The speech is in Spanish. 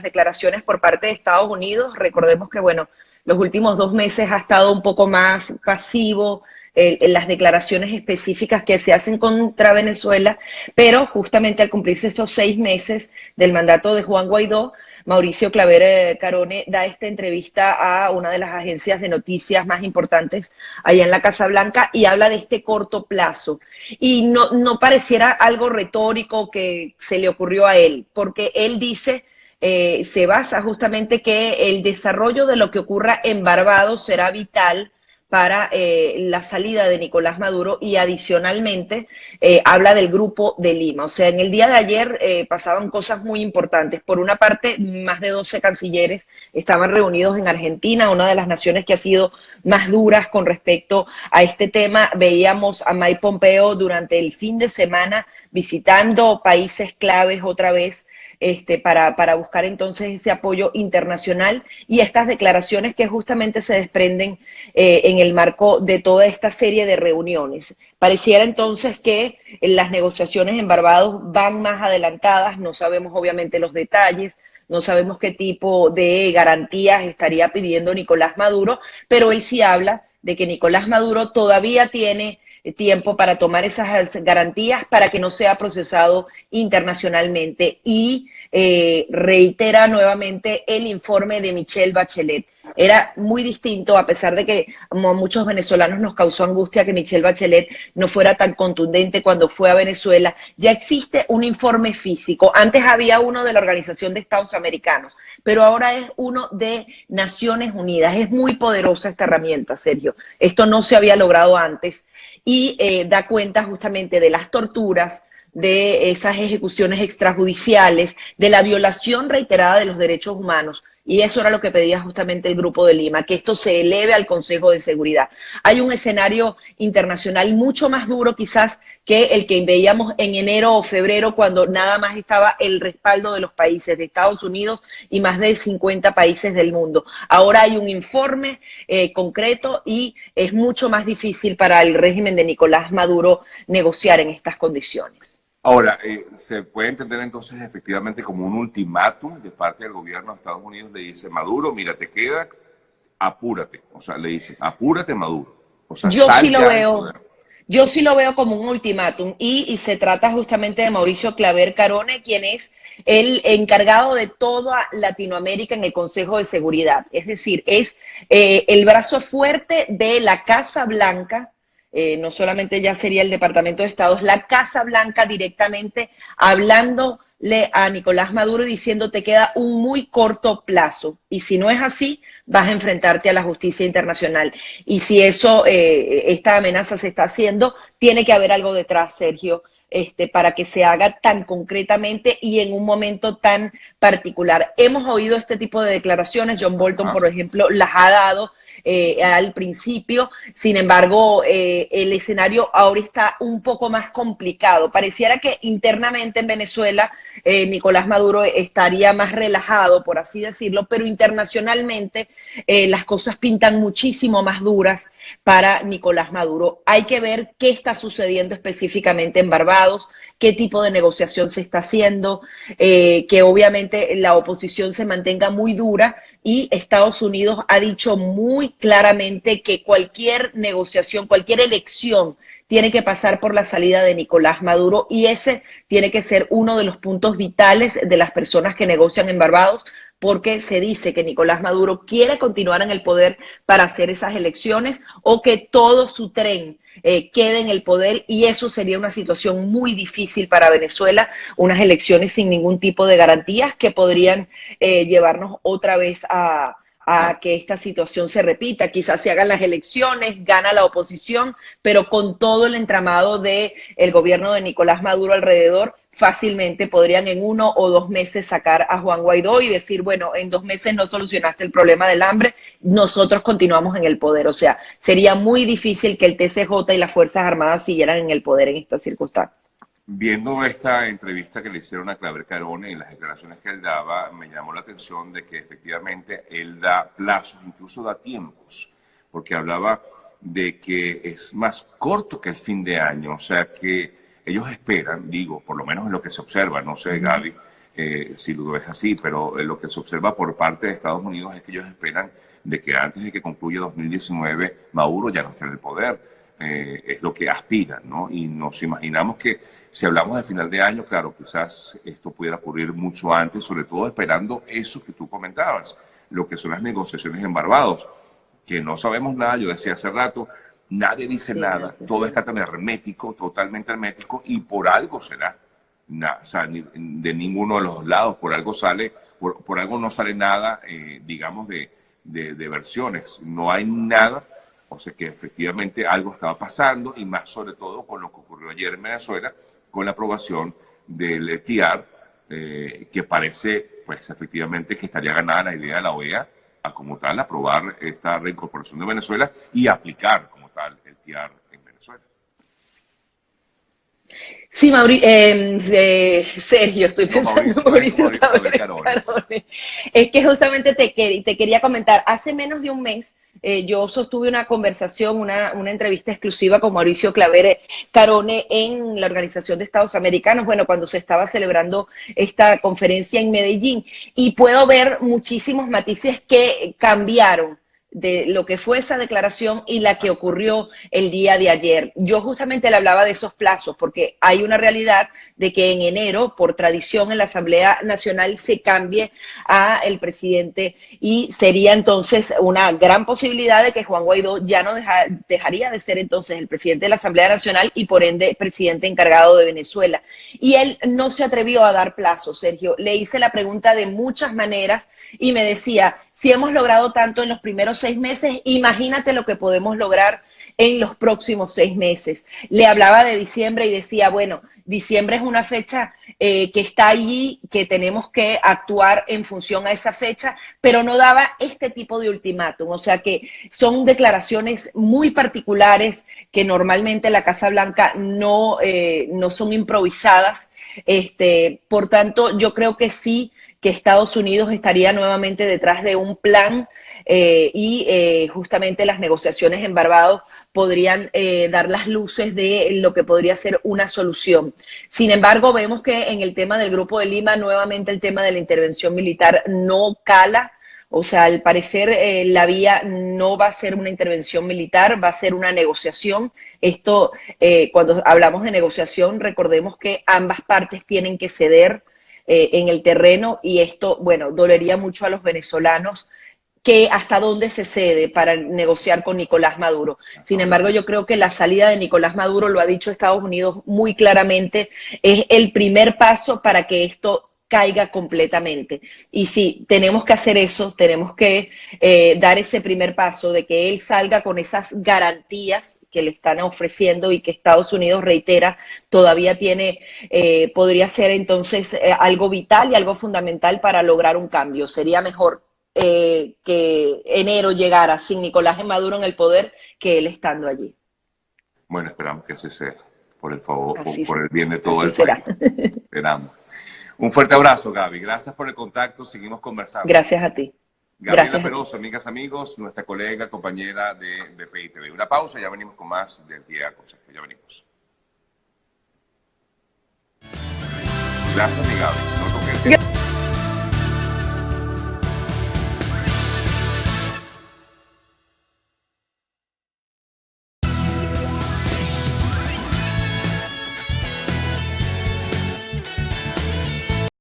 declaraciones por parte de Estados Unidos. Recordemos que, bueno, los últimos 2 meses ha estado un poco más pasivo en las declaraciones específicas que se hacen contra Venezuela, pero justamente al cumplirse estos 6 meses del mandato de Juan Guaidó, Mauricio Claver Carone da esta entrevista a una de las agencias de noticias más importantes allá en la Casa Blanca y habla de este corto plazo. Y no pareciera algo retórico que se le ocurrió a él, porque él dice se basa justamente que el desarrollo de lo que ocurra en Barbados será vital para la salida de Nicolás Maduro y adicionalmente habla del Grupo de Lima. O sea, en el día de ayer pasaban cosas muy importantes. Por una parte, más de 12 cancilleres estaban reunidos en Argentina, una de las naciones que ha sido más duras con respecto a este tema. Veíamos a Mike Pompeo durante el fin de semana visitando países claves otra vez para buscar entonces ese apoyo internacional y estas declaraciones que justamente se desprenden en el marco de toda esta serie de reuniones. Pareciera entonces que las negociaciones en Barbados van más adelantadas, no sabemos obviamente los detalles, no sabemos qué tipo de garantías estaría pidiendo Nicolás Maduro, pero él sí habla de que Nicolás Maduro todavía tiene tiempo para tomar esas garantías para que no sea procesado internacionalmente y reitera nuevamente el informe de Michelle Bachelet. Era muy distinto, a pesar de que a muchos venezolanos nos causó angustia que Michelle Bachelet no fuera tan contundente cuando fue a Venezuela. Ya existe un informe físico. Antes había uno de la Organización de Estados Americanos, pero ahora es uno de Naciones Unidas. Es muy poderosa esta herramienta, Sergio. Esto no se había logrado antes y da cuenta justamente de las torturas, de esas ejecuciones extrajudiciales, de la violación reiterada de los derechos humanos. Y eso era lo que pedía justamente el Grupo de Lima, que esto se eleve al Consejo de Seguridad. Hay un escenario internacional mucho más duro quizás que el que veíamos en enero o febrero, cuando nada más estaba el respaldo de los países, de Estados Unidos y más de 50 países del mundo. Ahora hay un informe concreto y es mucho más difícil para el régimen de Nicolás Maduro negociar en estas condiciones. Ahora, se puede entender entonces efectivamente como un ultimátum de parte del gobierno de Estados Unidos. Le dice Maduro, mira, te queda, apúrate. O sea, le dice, apúrate Maduro. O sea, Yo sí sal lo ya del veo, poder. yo sí lo veo como un ultimátum y se trata justamente de Mauricio Claver Carone, quien es el encargado de toda Latinoamérica en el Consejo de Seguridad. Es decir, es el brazo fuerte de la Casa Blanca. No solamente ya sería el Departamento de Estado, es la Casa Blanca directamente hablándole a Nicolás Maduro y diciendo te queda un muy corto plazo y si no es así vas a enfrentarte a la justicia internacional y si eso, esta amenaza se está haciendo, tiene que haber algo detrás, Sergio, para que se haga tan concretamente y en un momento tan particular. Hemos oído este tipo de declaraciones, John Bolton, Ajá. por ejemplo, las ha dado al principio, sin embargo, el escenario ahora está un poco más complicado. Pareciera que internamente en Venezuela Nicolás Maduro estaría más relajado, por así decirlo, pero internacionalmente las cosas pintan muchísimo más duras para Nicolás Maduro. Hay que ver qué está sucediendo específicamente en Barbados, qué tipo de negociación se está haciendo, que obviamente la oposición se mantenga muy dura y Estados Unidos ha dicho muy claramente que cualquier negociación, cualquier elección tiene que pasar por la salida de Nicolás Maduro y ese tiene que ser uno de los puntos vitales de las personas que negocian en Barbados, porque se dice que Nicolás Maduro quiere continuar en el poder para hacer esas elecciones o que todo su tren quede en el poder y eso sería una situación muy difícil para Venezuela, unas elecciones sin ningún tipo de garantías que podrían llevarnos otra vez a que esta situación se repita. Quizás se hagan las elecciones, gana la oposición, pero con todo el entramado del gobierno de Nicolás Maduro alrededor, fácilmente podrían en 1 o 2 meses sacar a Juan Guaidó y decir, bueno, en 2 meses no solucionaste el problema del hambre, nosotros continuamos en el poder. O sea, sería muy difícil que el TCJ y las Fuerzas Armadas siguieran en el poder en estas circunstancias. Viendo esta entrevista que le hicieron a Claver Carone y las declaraciones que él daba, me llamó la atención de que efectivamente él da plazos, incluso da tiempos, porque hablaba de que es más corto que el fin de año, o sea que ellos esperan, digo, por lo menos en lo que se observa, no sé, Gaby, si lo ves así, pero lo que se observa por parte de Estados Unidos es que ellos esperan de que antes de que concluya 2019 Maduro ya no esté en el poder. Es lo que aspiran, ¿no? Y nos imaginamos que si hablamos de final de año, claro, quizás esto pudiera ocurrir mucho antes, sobre todo esperando eso que tú comentabas, lo que son las negociaciones en Barbados, que no sabemos nada. Yo decía hace rato, nadie dice nada, todo está tan hermético, totalmente hermético, y por algo será. O sea, de ninguno de los lados, por algo sale, por algo no sale nada, digamos, de versiones. No hay nada. O sea que efectivamente algo estaba pasando, y más sobre todo con lo que ocurrió ayer en Venezuela, con la aprobación del TIAR, que parece, pues efectivamente, que estaría ganada la idea de la OEA a como tal aprobar esta reincorporación de Venezuela y aplicar como tal el TIAR en Venezuela. Sí, Sergio, estoy pensando en Mauricio Claver Carone. Es que justamente te quería comentar, hace menos de un mes yo sostuve una conversación, una entrevista exclusiva con Mauricio Claver Carone en la Organización de Estados Americanos, bueno, cuando se estaba celebrando esta conferencia en Medellín, y puedo ver muchísimos matices que cambiaron de lo que fue esa declaración y la que ocurrió el día de ayer. Yo justamente le hablaba de esos plazos, porque hay una realidad de que en enero, por tradición, en la Asamblea Nacional se cambie a el presidente, y sería entonces una gran posibilidad de que Juan Guaidó ya no dejaría de ser entonces el presidente de la Asamblea Nacional y por ende presidente encargado de Venezuela. Y él no se atrevió a dar plazos, Sergio. Le hice la pregunta de muchas maneras y me decía, si hemos logrado tanto en los primeros 6 meses, imagínate lo que podemos lograr en los próximos 6 meses. Le hablaba de diciembre y decía, bueno, diciembre es una fecha que está allí, que tenemos que actuar en función a esa fecha, pero no daba este tipo de ultimátum. O sea que son declaraciones muy particulares que normalmente la Casa Blanca no son improvisadas. Por tanto, yo creo que sí, que Estados Unidos estaría nuevamente detrás de un plan justamente las negociaciones en Barbados podrían dar las luces de lo que podría ser una solución. Sin embargo, vemos que en el tema del Grupo de Lima, nuevamente el tema de la intervención militar no cala. O sea, al parecer la vía no va a ser una intervención militar, va a ser una negociación. Esto, cuando hablamos de negociación, recordemos que ambas partes tienen que ceder en el terreno, y esto, bueno, dolería mucho a los venezolanos, que hasta dónde se cede para negociar con Nicolás Maduro. Sin embargo, yo creo que la salida de Nicolás Maduro, lo ha dicho Estados Unidos muy claramente, es el primer paso para que esto caiga completamente. Y sí, tenemos que hacer eso, tenemos que dar ese primer paso de que él salga con esas garantías que le están ofreciendo y que Estados Unidos, reitera, todavía tiene, podría ser entonces algo vital y algo fundamental para lograr un cambio. Sería mejor que enero llegara sin Nicolás Maduro en el poder que él estando allí. Bueno, esperamos que así sea, por el favor, por el bien de todo el será. país. Esperamos. Un fuerte abrazo, Gaby. Gracias por el contacto. Seguimos conversando. Gracias a ti. Gabriela Peroso, amigas, amigos, nuestra colega, compañera de BPI TV. Una pausa, ya venimos con más del Día Consejo. Ya venimos. Gracias, mi Gaby.